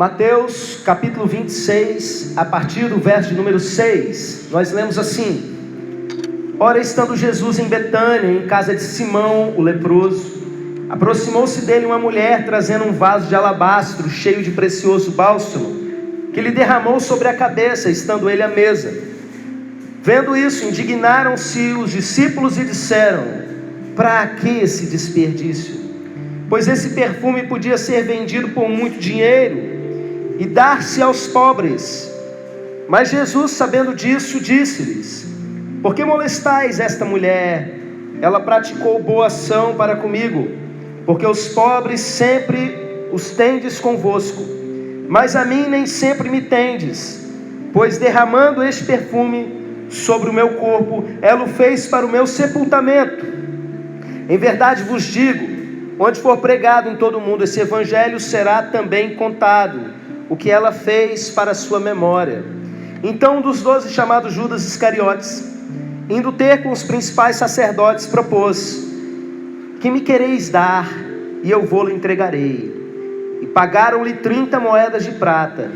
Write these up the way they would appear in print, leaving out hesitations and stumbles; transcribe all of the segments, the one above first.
Mateus capítulo 26, a partir do verso de número 6, nós lemos assim: Ora, estando Jesus em Betânia, em casa de Simão, o leproso, aproximou-se dele uma mulher, trazendo um vaso de alabastro, cheio de precioso bálsamo, que lhe derramou sobre a cabeça, estando ele à mesa. Vendo isso, indignaram-se os discípulos e disseram: Para que esse desperdício? Pois esse perfume podia ser vendido por muito dinheiro e dar-se aos pobres. Mas Jesus, sabendo disso, disse-lhes: Por que molestais esta mulher? Ela praticou boa ação para comigo, porque os pobres sempre os tendes convosco, mas a mim nem sempre me tendes. Pois derramando este perfume sobre o meu corpo, ela o fez para o meu sepultamento. Em verdade vos digo, onde for pregado em todo o mundo esse evangelho, será também contado o que ela fez para a sua memória. Então um dos 12, chamado Judas Iscariotes, indo ter com os principais sacerdotes, propôs: Que me quereis dar, e eu vou-lo entregarei. E pagaram-lhe 30 moedas de prata.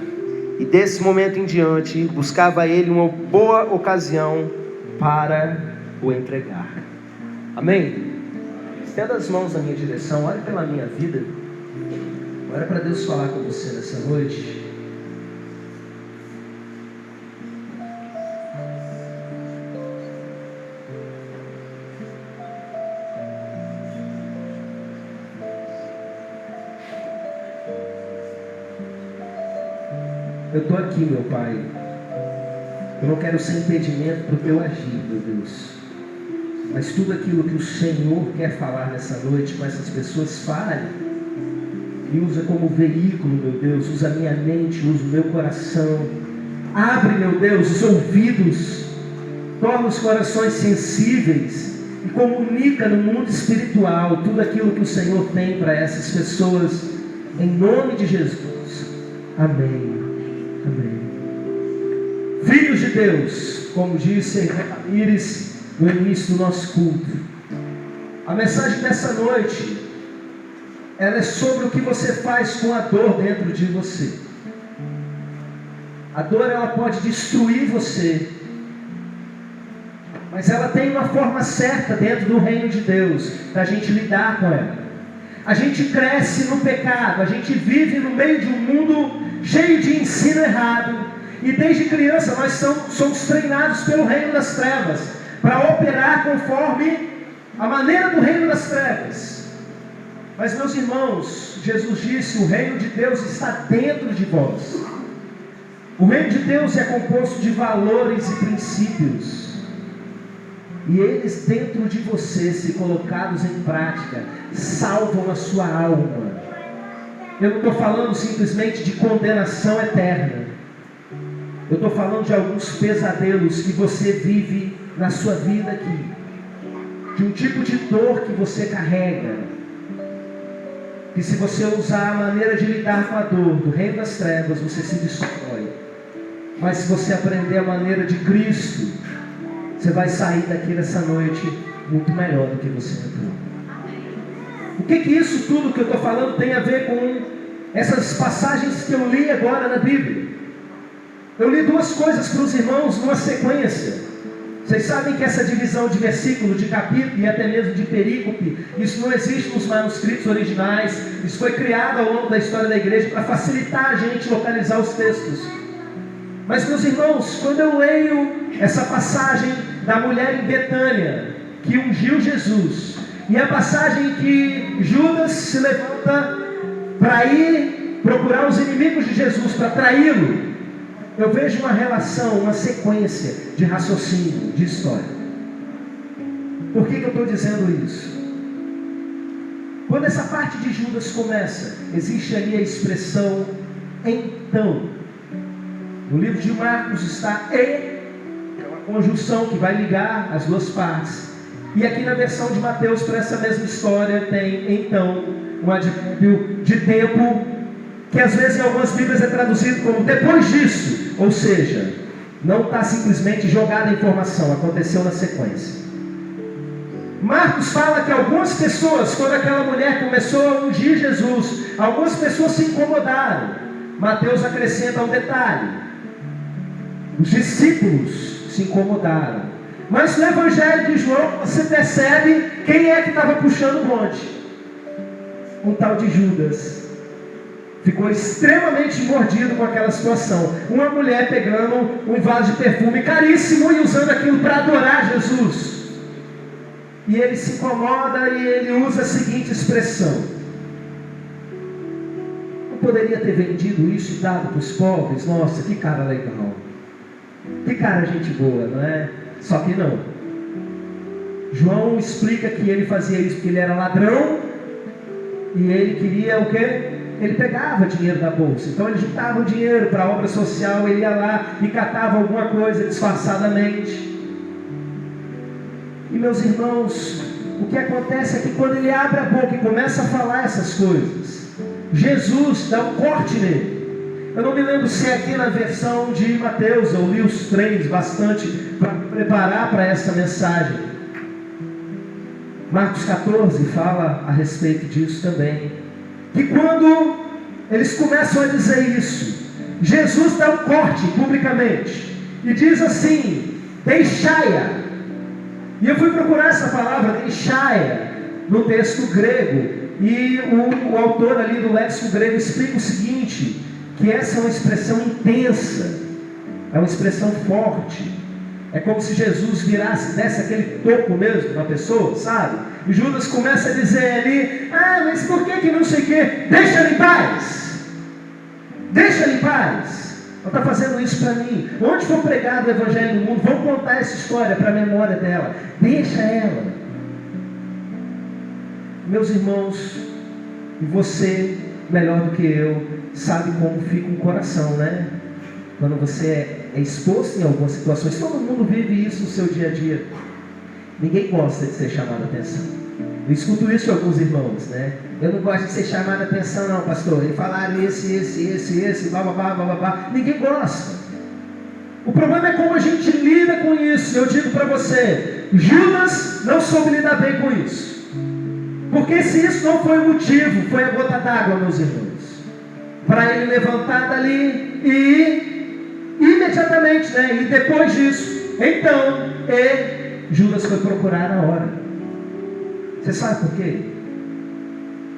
E desse momento em diante, buscava ele uma boa ocasião para o entregar. Amém? Estenda as mãos na minha direção, olhe pela minha vida. Ora para Deus falar com você nessa noite. Eu estou aqui, meu Pai. Eu não quero ser impedimento para o teu agir, meu Deus. Mas tudo aquilo que o Senhor quer falar nessa noite com essas pessoas, fale. Me usa como veículo, meu Deus. Usa a minha mente, usa o meu coração. Abre, meu Deus, os ouvidos. Torna os corações sensíveis. E comunica no mundo espiritual tudo aquilo que o Senhor tem para essas pessoas. Em nome de Jesus. Amém. Amém. Filhos de Deus, como disse a irmã Tamires no início do nosso culto, a mensagem dessa noite, ela é sobre o que você faz com a dor dentro de você. A dor, ela pode destruir você, mas ela tem uma forma certa dentro do reino de Deus, da gente lidar com ela. A gente cresce no pecado, a gente vive no meio de um mundo cheio de ensino errado, e desde criança nós somos treinados pelo reino das trevas, para operar conforme a maneira do reino das trevas. Mas, meus irmãos, Jesus disse: o reino de Deus está dentro de vós. O reino de Deus é composto de valores e princípios, e eles dentro de você, se colocados em prática, salvam a sua alma. Eu não estou falando simplesmente de condenação eterna. Eu estou falando de alguns pesadelos que você vive na sua vida aqui, de um tipo de dor que você carrega, que se você usar a maneira de lidar com a dor do reino das trevas, você se destrói. Mas se você aprender a maneira de Cristo, você vai sair daqui nessa noite muito melhor do que você entrou. O que isso tudo que eu estou falando tem a ver com essas passagens que eu li agora na Bíblia? Eu li duas coisas para os irmãos numa sequência. Vocês sabem que essa divisão de versículo, de capítulo e até mesmo de perícope, isso não existe nos manuscritos originais. Isso foi criado ao longo da história da igreja para facilitar a gente localizar os textos. Mas, meus irmãos, quando eu leio essa passagem da mulher em Betânia, que ungiu Jesus, e a passagem que Judas se levanta para ir procurar os inimigos de Jesus, para traí-lo, eu vejo uma relação, uma sequência de raciocínio, de história. Por que eu estou dizendo isso? Quando essa parte de Judas começa, existe ali a expressão então. No livro de Marcos está e, é uma conjunção que vai ligar as duas partes. E aqui na versão de Mateus, para essa mesma história, tem então um advérbio de tempo, que às vezes em algumas Bíblias é traduzido como depois disso. Ou seja, não está simplesmente jogada a informação, aconteceu na sequência. Marcos fala que algumas pessoas, quando aquela mulher começou a ungir Jesus, algumas pessoas se incomodaram. Mateus acrescenta um detalhe: os discípulos se incomodaram. Mas no Evangelho de João você percebe quem é que estava puxando o bonde. Um tal de Judas. Ficou extremamente mordido com aquela situação. Uma mulher pegando um vaso de perfume caríssimo e usando aquilo para adorar Jesus. E ele se incomoda e ele usa a seguinte expressão: não poderia ter vendido isso e dado para os pobres? Nossa, que cara legal. Que cara gente boa, não é? Só que não. João explica que ele fazia isso porque ele era ladrão. E ele queria o quê? Ele pegava dinheiro da bolsa. Então ele juntava o dinheiro para a obra social. Ele ia lá e catava alguma coisa disfarçadamente. E meus irmãos, o que acontece é que quando ele abre a boca e começa a falar essas coisas, Jesus dá um corte nele. Eu não me lembro se é aqui na versão de Mateus. Eu li os três bastante para me preparar para essa mensagem. Marcos 14 fala a respeito disso também. Que quando eles começam a dizer isso, Jesus dá um corte publicamente e diz assim: deixai-a. E eu fui procurar essa palavra, deixai-a, no texto grego. E o autor ali do léxico grego explica o seguinte: que essa é uma expressão intensa, é uma expressão forte. É como se Jesus virasse, desse aquele toco mesmo na pessoa, sabe? E Judas começa a dizer ali: mas por que não sei o quê? Deixa ele em paz. Deixa ele em paz. Ela está fazendo isso para mim. Onde for pregado o Evangelho no mundo, vão contar essa história para a memória dela. Deixa ela. Meus irmãos, e você, melhor do que eu, sabe como fica um coração, né? Quando você é exposto em algumas situações. Todo mundo vive isso no seu dia a dia. Ninguém gosta de ser chamado a atenção. Eu escuto isso de alguns irmãos, né? Eu não gosto de ser chamado a atenção não, pastor. Eles falaram esse, blá, blá, blá, blá, blá. Ninguém gosta. O problema é como a gente lida com isso. Eu digo para você, Judas não soube lidar bem com isso. Porque se isso não foi o motivo, foi a gota d'água, meus irmãos, para ele levantar dali e ir imediatamente, né? E depois disso, então, Judas foi procurar na hora. Você sabe por quê?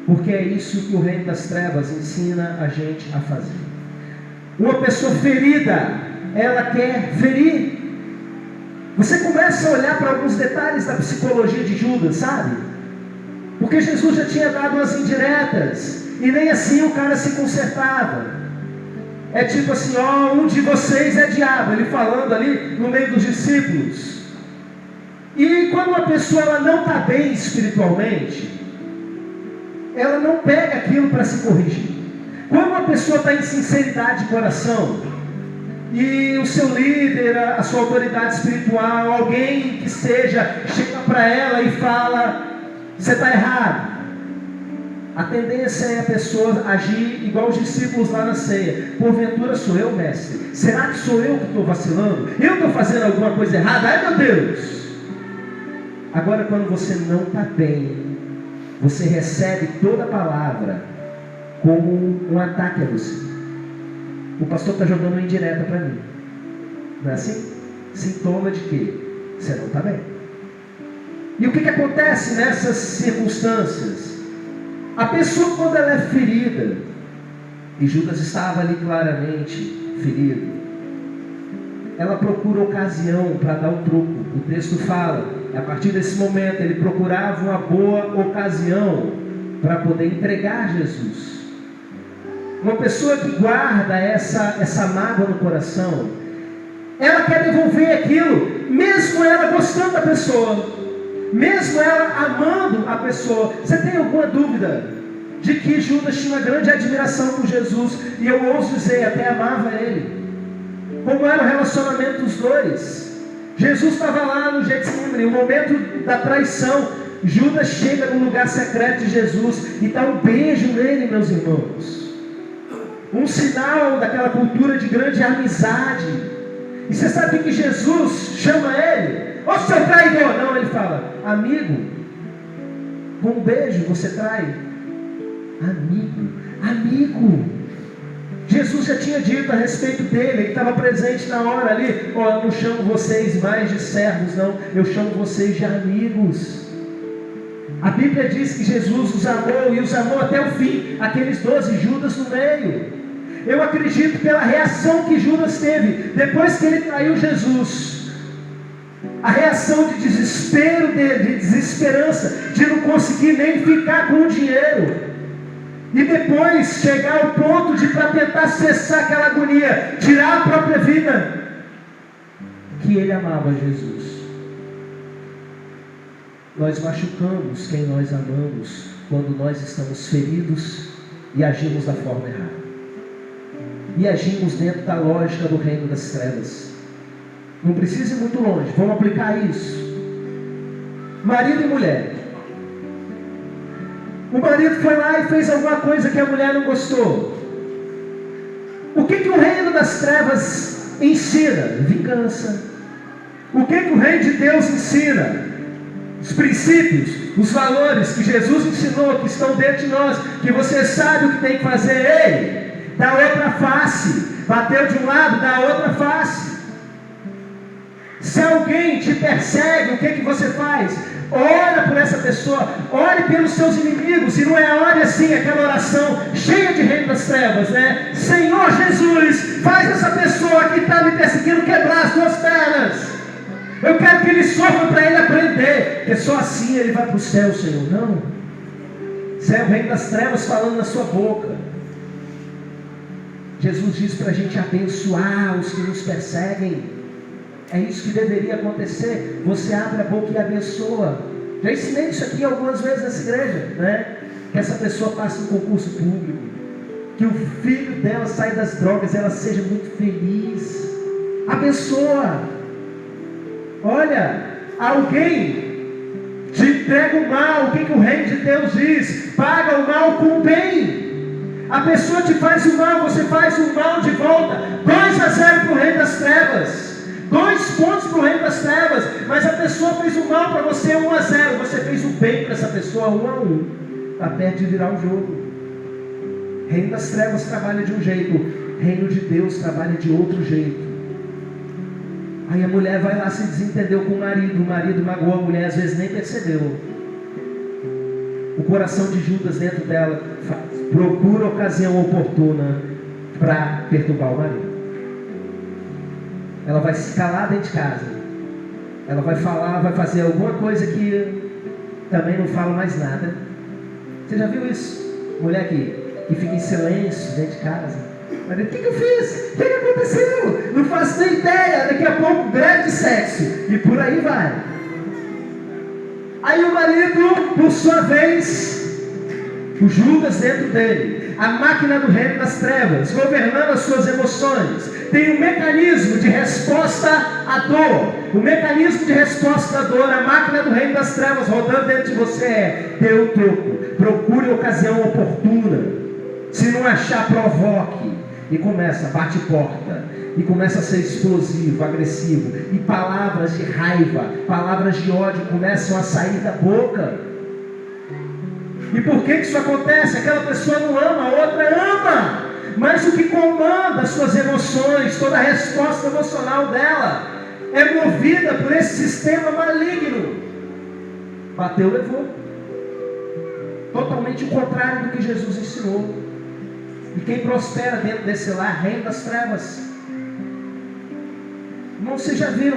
Porque é isso que o reino das trevas ensina a gente a fazer. Uma pessoa ferida, ela quer ferir. Você começa a olhar para alguns detalhes da psicologia de Judas, sabe? Porque Jesus já tinha dado umas indiretas, e nem assim o cara se consertava. É tipo assim: um de vocês é diabo. Ele falando ali no meio dos discípulos. E quando uma pessoa ela não está bem espiritualmente, ela não pega aquilo para se corrigir. Quando uma pessoa está em sinceridade de coração, e o seu líder, a sua autoridade espiritual, alguém que seja, chega para ela e fala: você está errado. A tendência é a pessoa agir igual os discípulos lá na ceia. Porventura sou eu, mestre? Será que sou eu que estou vacilando? Eu estou fazendo alguma coisa errada? Ai meu Deus! Agora quando você não está bem, você recebe toda a palavra como um ataque a você. O pastor está jogando uma indireta para mim. Não é assim? Sintoma de quê? Você não está bem. E o que acontece nessas circunstâncias? A pessoa, quando ela é ferida, e Judas estava ali claramente ferido, ela procura ocasião para dar o troco. O texto fala, a partir desse momento, ele procurava uma boa ocasião para poder entregar Jesus. Uma pessoa que guarda essa mágoa no coração, ela quer devolver aquilo, mesmo ela gostando da pessoa, mesmo ela amando a pessoa. Você tem alguma dúvida de que Judas tinha uma grande admiração por Jesus? E eu ouso dizer, até amava ele. Como era o relacionamento dos dois? Jesus estava lá no Getsemane, o momento da traição. Judas chega no lugar secreto de Jesus e dá um beijo nele, meus irmãos. Um sinal daquela cultura de grande amizade. E você sabe que Jesus chama ele? Ô seu traidor! Não, ele fala: amigo, com um beijo você trai? Amigo. Jesus já tinha dito a respeito dele, ele estava presente na hora ali: ó, eu não chamo vocês mais de servos, não, eu chamo vocês de amigos. A Bíblia diz que Jesus os amou e os amou até o fim, aqueles 12, Judas no meio. Eu acredito pela reação que Judas teve, depois que ele traiu Jesus, a reação de desespero dele, de desesperança, de não conseguir nem ficar com o dinheiro, e depois chegar ao ponto de, para tentar cessar aquela agonia, tirar a própria vida, que ele amava Jesus. Nós machucamos quem nós amamos quando nós estamos feridos e agimos da forma errada, e agimos dentro da lógica do reino das trevas. Não precisa ir muito longe, vamos aplicar isso. Marido e mulher. O marido foi lá e fez alguma coisa que a mulher não gostou. O que o reino das trevas ensina? Vingança. O que o reino de Deus ensina? Os princípios, os valores que Jesus ensinou, que estão dentro de nós, que você sabe o que tem que fazer. Ei, dá outra face. Bateu de um lado, dá outra face. Se alguém te persegue, o que você faz? Ora por essa pessoa, ore pelos seus inimigos. E não é ore assim, aquela oração cheia de reino das trevas, né? Senhor Jesus, faz essa pessoa que está me perseguindo quebrar as duas pernas. Eu quero que ele sofra para ele aprender, porque só assim ele vai para o céu, Senhor. Não, isso é o reino das trevas falando na sua boca. Jesus diz para a gente abençoar os que nos perseguem. É isso que deveria acontecer. Você abre a boca e abençoa. Já ensinei isso aqui algumas vezes nessa igreja, né? Que essa pessoa passe no concurso público, que o filho dela saia das drogas, ela seja muito feliz. Abençoa. Olha, alguém te entrega o mal, o que o reino de Deus diz? Paga o mal com o bem. A pessoa te faz o mal, você faz o mal de volta. 2-0 para o reino das trevas. 2 pontos para o reino das trevas. Mas a pessoa fez o mal para você, 1-0. Você fez o bem para essa pessoa, 1-1. Está perto de virar o jogo. Reino das trevas trabalha de um jeito, reino de Deus trabalha de outro jeito. Aí a mulher vai lá, se desentendeu com o marido magoou a mulher, às vezes nem percebeu. O coração de Judas dentro dela procura ocasião oportuna para perturbar o marido. Ela vai se calar dentro de casa. Ela vai falar, vai fazer alguma coisa que também não fala mais nada. Você já viu isso? Mulher que fica em silêncio dentro de casa. Mas o que eu fiz? O que aconteceu? Não faço nem ideia. Daqui a pouco greve de sexo. E por aí vai. Aí o marido, por sua vez, o Judas dentro dele, a máquina do reino das trevas, governando as suas emoções, tem um mecanismo de resposta à dor. O mecanismo de resposta à dor, a máquina do reino das trevas rodando dentro de você é: dê o troco, procure a ocasião oportuna. Se não achar, provoque. E começa, bate porta. E começa a ser explosivo, agressivo. E palavras de raiva, palavras de ódio começam a sair da boca. E por que isso acontece? Aquela pessoa não ama, a outra ama. Mas o que comanda as suas emoções, toda a resposta emocional dela, é movida por esse sistema maligno. Bateu, levou. Totalmente o contrário do que Jesus ensinou. E quem prospera dentro desse lar, reino das trevas. Irmão, vocês já viram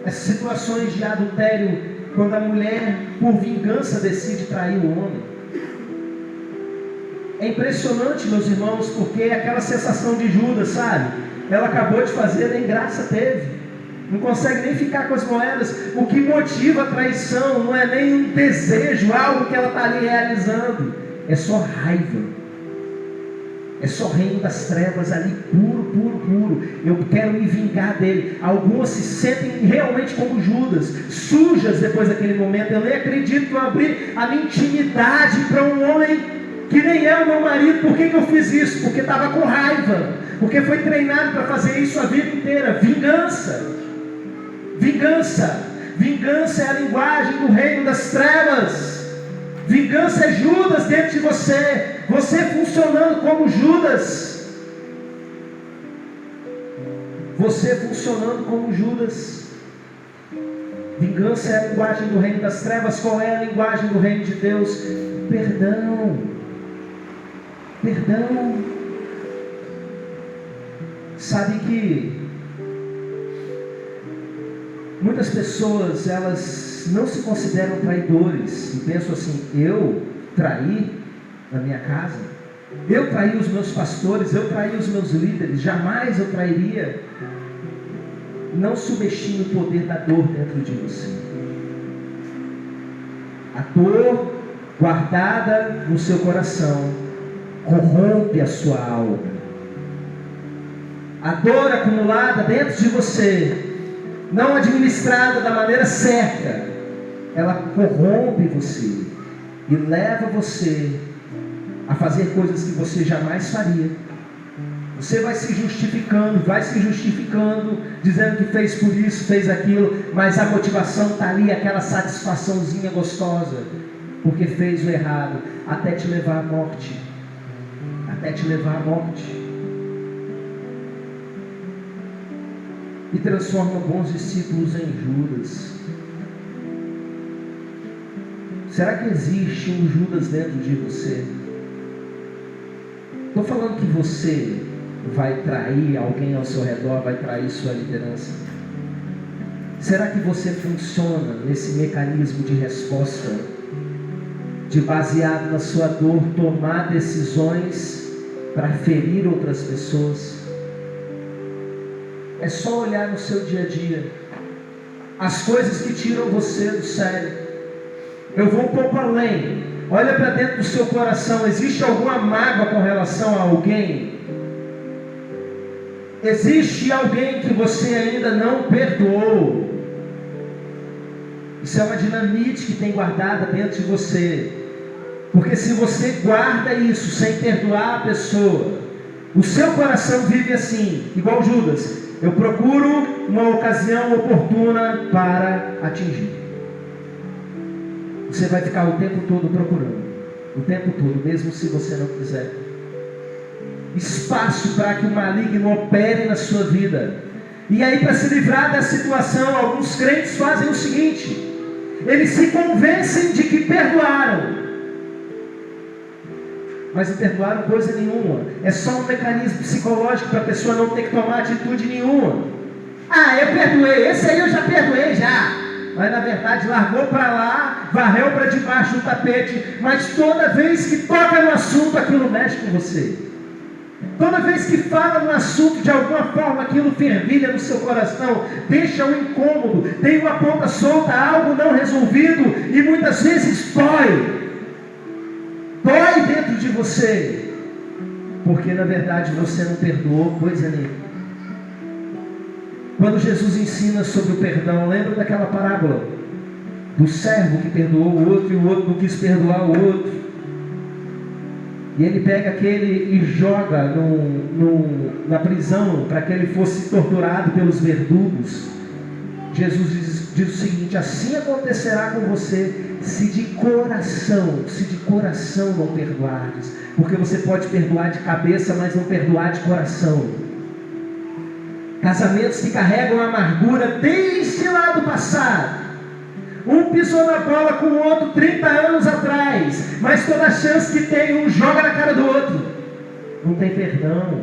essas situações de adultério, quando a mulher, por vingança, decide trair o homem? É impressionante, meus irmãos, porque é aquela sensação de Judas, sabe? Ela acabou de fazer, nem graça teve. Não consegue nem ficar com as moedas. O que motiva a traição não é nem um desejo, algo que ela está ali realizando. É só raiva. É só reino das trevas ali, puro, puro, puro. Eu quero me vingar dele. Algumas se sentem realmente como Judas, sujas depois daquele momento. Eu nem acredito que eu abri a minha intimidade para um homem que nem é o meu marido. Por que eu fiz isso? Porque estava com raiva. Porque foi treinado para fazer isso a vida inteira. Vingança. Vingança. Vingança é a linguagem do reino das trevas. Vingança é Judas dentro de você. Você funcionando como Judas. você funcionando como Judas. Vingança é a linguagem do reino das trevas. Qual é a linguagem do reino de Deus? Perdão. Perdão. Sabe que muitas pessoas, elas não se consideram traidores e pensam assim: eu traí na minha casa, eu traí os meus pastores, eu traí os meus líderes, jamais eu trairia. Não subestime o poder da dor dentro de você. A dor guardada no seu coração corrompe a sua alma. A dor acumulada dentro de você, não administrada da maneira certa, ela corrompe você e leva você a fazer coisas que você jamais faria. Você vai se justificando, dizendo que fez por isso, fez aquilo, mas a motivação está ali, aquela satisfaçãozinha gostosa, porque fez o errado, até te levar à morte. Até te levar à morte. E transforma bons discípulos em Judas. Será que existe um Judas dentro de você? Estou falando que você vai trair alguém ao seu redor, vai trair sua liderança. Será que você funciona nesse mecanismo de resposta, de baseado na sua dor, tomar decisões para ferir outras pessoas? É só olhar no seu dia a dia, as coisas que tiram você do sério. Eu vou um pouco além. Olha para dentro do seu coração. Existe alguma mágoa com relação a alguém? Existe alguém que você ainda não perdoou? Isso é uma dinamite que tem guardada dentro de você. Porque se você guarda isso sem perdoar a pessoa, o seu coração vive assim, igual Judas. Eu procuro uma ocasião oportuna para atingir. Você vai ficar o tempo todo procurando, o tempo todo, mesmo se você não quiser. Espaço para que o maligno opere na sua vida. E aí, para se livrar da situação, alguns crentes fazem o seguinte: eles se convencem de que perdoaram, mas não perdoaram coisa nenhuma. É só um mecanismo psicológico para a pessoa não ter que tomar atitude nenhuma. Ah, eu perdoei, esse aí eu já perdoei já. Mas na verdade largou para lá, varreu para debaixo do tapete. Mas toda vez que toca no assunto, aquilo mexe com você. Toda vez que fala no assunto, de alguma forma aquilo fervilha no seu coração, deixa um incômodo, tem uma ponta solta, algo não resolvido, e muitas vezes dói dentro de você, porque na verdade você não perdoou coisa nenhuma. Quando Jesus ensina sobre o perdão, lembra daquela parábola do servo que perdoou o outro e o outro não quis perdoar o outro, e ele pega aquele e joga na prisão para que ele fosse torturado pelos verdugos. Jesus diz o seguinte: assim acontecerá com você se de coração não perdoares. Porque você pode perdoar de cabeça, mas não perdoar de coração. Casamentos que carregam amargura desde lá do passado. Um pisou na bola com o outro 30 anos atrás, mas toda chance que tem, um joga na cara do outro. Não tem perdão.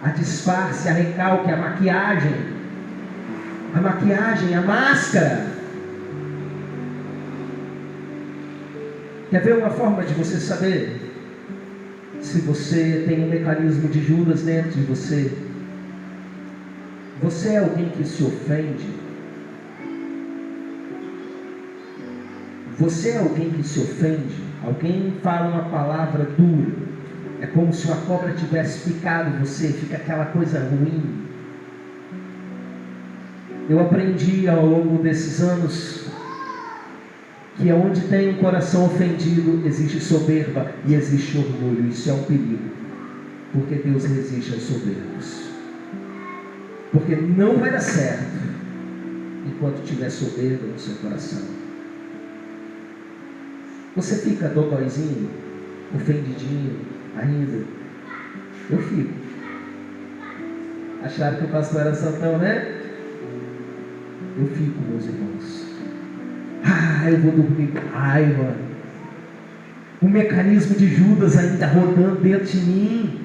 A disfarce, a recalque, a maquiagem, a máscara. Quer ver uma forma de você saber se você tem um mecanismo de Judas dentro de você? Você é alguém que se ofende? Você é alguém que se ofende? Alguém fala uma palavra dura, é como se uma cobra tivesse picado você, fica aquela coisa ruim. Eu aprendi ao longo desses anos que onde tem um coração ofendido, existe soberba e existe orgulho. Isso é um perigo, porque Deus resiste aos soberbos. Porque não vai dar certo enquanto tiver soberba no seu coração. Você fica dodóizinho, ofendidinho ainda? Eu fico. Acharam que o pastor era santão, né? Eu fico, meus irmãos. Eu vou dormir com raiva. O mecanismo de Judas ainda rodando dentro de mim.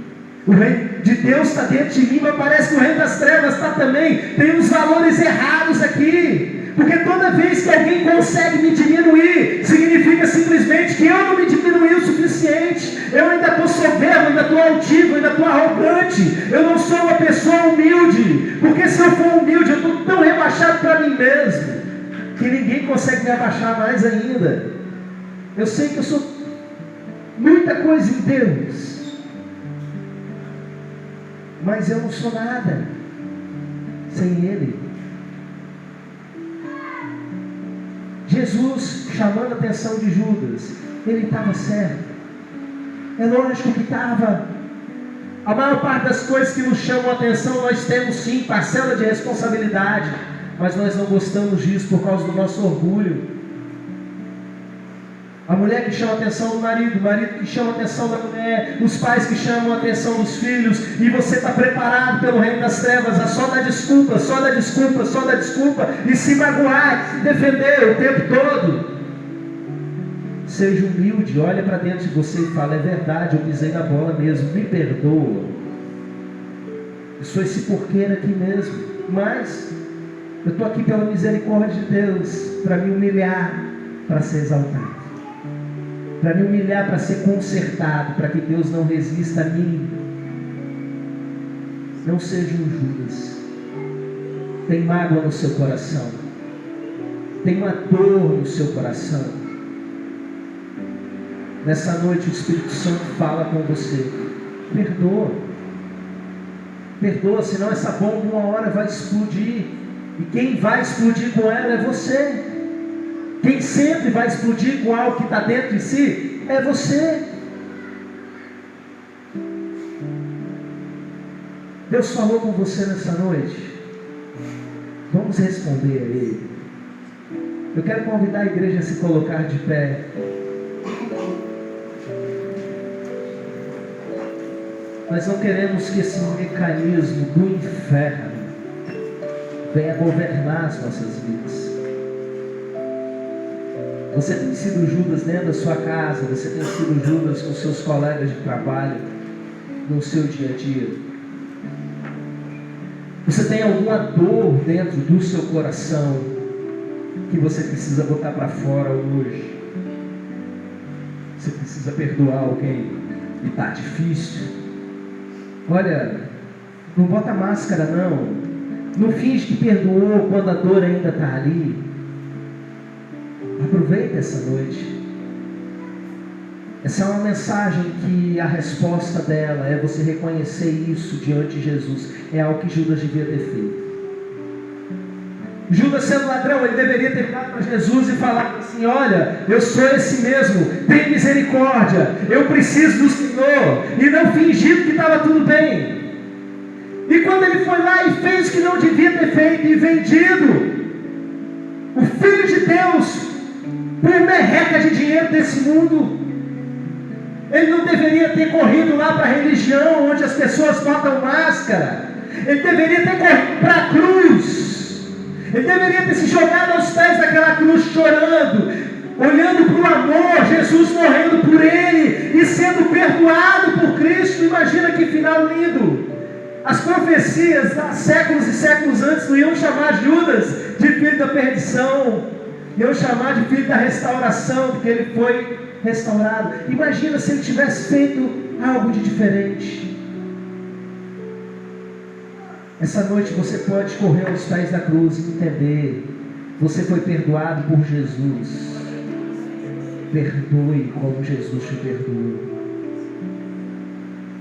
O reino de Deus está dentro de mim, mas parece que o reino das trevas está também. Tem uns valores errados aqui. Porque toda vez que alguém consegue me diminuir, significa simplesmente que eu não me diminuí o suficiente. Eu ainda estou soberbo, ainda estou altivo, ainda estou arrogante. Eu não sou uma pessoa humilde. Porque se eu for humilde, eu estou tão rebaixado para mim mesmo, que ninguém consegue me abaixar mais ainda. Eu sei que eu sou muita coisa em Deus, mas eu não sou nada sem Ele. Jesus chamando a atenção de Judas, ele estava certo. É lógico que estava. A maior parte das coisas que nos chamam a atenção, nós temos sim parcela de responsabilidade, mas nós não gostamos disso por causa do nosso orgulho. A mulher que chama a atenção do marido, o marido que chama a atenção da mulher, os pais que chamam a atenção dos filhos, e você está preparado pelo reino das trevas a só dar desculpa, só dar desculpa, só dar desculpa, e se magoar, se defender o tempo todo. Seja humilde, olha para dentro de você e fala: é verdade, eu pisei na bola mesmo, me perdoa. Eu sou esse porqueiro aqui mesmo, mas eu estou aqui pela misericórdia de Deus, para me humilhar, para ser exaltado. Para me humilhar, para ser consertado, para que Deus não resista a mim. Não seja um Judas. Tem mágoa no seu coração, tem uma dor no seu coração. Nessa noite o Espírito Santo fala com você: perdoa, perdoa, senão essa bomba uma hora vai explodir, e quem vai explodir com ela é você. Quem sempre vai explodir com algo que está dentro de si é você. Deus falou com você nessa noite. Vamos responder a Ele. Eu quero convidar a igreja a se colocar de pé. Nós não queremos que esse mecanismo do inferno venha governar as nossas vidas. Você tem sido Judas dentro da sua casa, você tem sido Judas com seus colegas de trabalho, no seu dia a dia. Você tem alguma dor dentro do seu coração que você precisa botar para fora hoje. Você precisa perdoar alguém e está difícil. Olha, não bota máscara não. Não finge que perdoou quando a dor ainda está ali. Aproveita essa noite. Essa é uma mensagem que a resposta dela é você reconhecer isso diante de Jesus. É algo que Judas devia ter feito. Judas, sendo ladrão, ele deveria ter virado para Jesus e falado assim: olha, eu sou esse mesmo, tem misericórdia, eu preciso do Senhor. E não fingido que estava tudo bem. E quando ele foi lá e fez o que não devia ter feito e vendido o Filho de Deus por merreca de dinheiro desse mundo, ele não deveria ter corrido lá para a religião onde as pessoas botam máscara. Ele deveria ter corrido para a cruz. Ele deveria ter se jogado aos pés daquela cruz chorando, olhando para o amor, Jesus morrendo por ele e sendo perdoado por Cristo. Imagina que final lindo. As profecias há séculos e séculos antes não iam chamar Judas de filho da perdição, iam chamar de filho da restauração, porque ele foi restaurado. Imagina se ele tivesse feito algo de diferente. Essa noite você pode correr aos pés da cruz e entender: você foi perdoado por Jesus. Perdoe como Jesus te perdoou.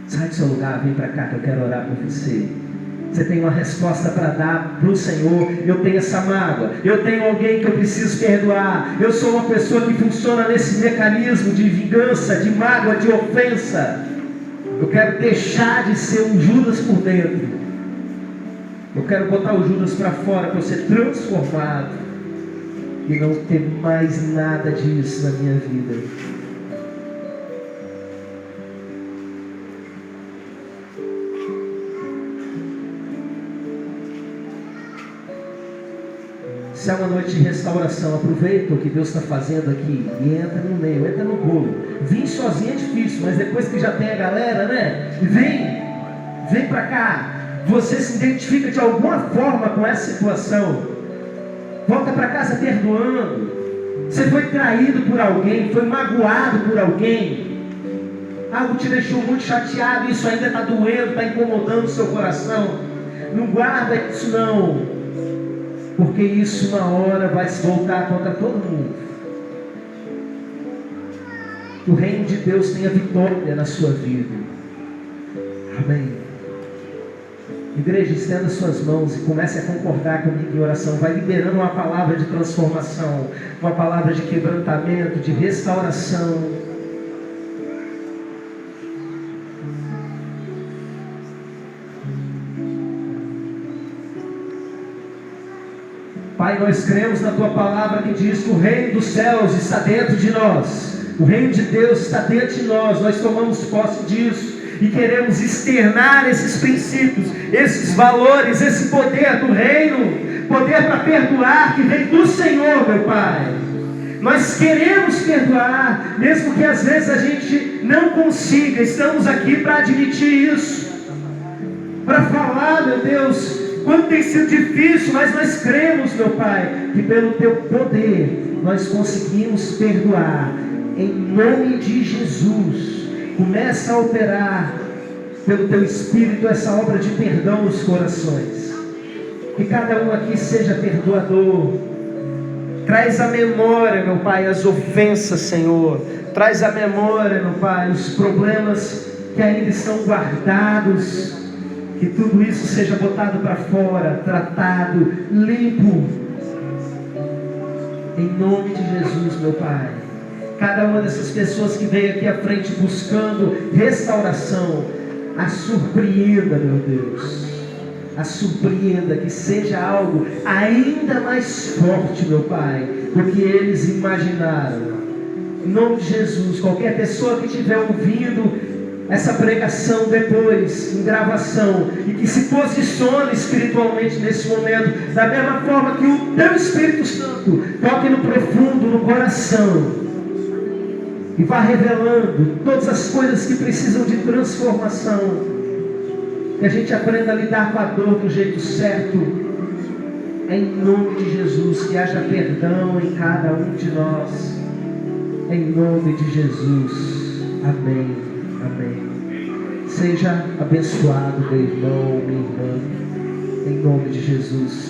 Sai do seu lugar, vem para cá que eu quero orar por você. Você tem uma resposta para dar para o Senhor. Eu tenho essa mágoa, eu tenho alguém que eu preciso perdoar. Eu sou uma pessoa que funciona nesse mecanismo de vingança, de mágoa, de ofensa. Eu quero deixar de ser um Judas por dentro. Eu quero botar o Judas para fora, para eu ser transformado e não ter mais nada disso na minha vida. Se é uma noite de restauração, aproveita o que Deus está fazendo aqui e entra no meio, entra no bolo. Vir sozinho é difícil, mas depois que já tem a galera, né? Vem para cá. Você se identifica de alguma forma com essa situação. Volta para casa perdoando. Você foi traído por alguém, foi magoado por alguém. Algo te deixou muito chateado, isso ainda está doendo, está incomodando o seu coração. Não guarda isso não, porque isso uma hora vai se voltar contra todo mundo. O reino de Deus tem a vitória na sua vida. Amém. Igreja, estenda suas mãos e comece a concordar comigo em oração. Vai liberando uma palavra de transformação, uma palavra de quebrantamento, de restauração. Pai, nós cremos na Tua palavra que diz que o reino dos céus está dentro de nós. O reino de Deus está dentro de nós. Nós tomamos posse disso e queremos externar esses princípios, esses valores, esse poder do reino, poder para perdoar que vem do Senhor, meu Pai. Nós queremos perdoar, mesmo que às vezes a gente não consiga. Estamos aqui para admitir isso, para falar, meu Deus, quando tem sido difícil, mas nós cremos, meu Pai, que pelo Teu poder nós conseguimos perdoar. Em nome de Jesus, começa a operar pelo Teu Espírito essa obra de perdão nos corações. Que cada um aqui seja perdoador. Traz à memória, meu Pai, as ofensas, Senhor. Traz à memória, meu Pai, os problemas que ainda estão guardados. Que tudo isso seja botado para fora, tratado, limpo. Em nome de Jesus, meu Pai. Cada uma dessas pessoas que veio aqui à frente buscando restauração, a surpreenda, meu Deus. A surpreenda, que seja algo ainda mais forte, meu Pai, do que eles imaginaram. Em nome de Jesus, qualquer pessoa que estiver ouvindo essa pregação depois, em gravação, e que se posicione espiritualmente nesse momento, da mesma forma que o Teu Espírito Santo toque no profundo, no coração, e vá revelando todas as coisas que precisam de transformação, que a gente aprenda a lidar com a dor do jeito certo, em nome de Jesus. Que haja perdão em cada um de nós, em nome de Jesus. Amém, amém. Seja abençoado, meu irmão, minha irmã, em nome de Jesus.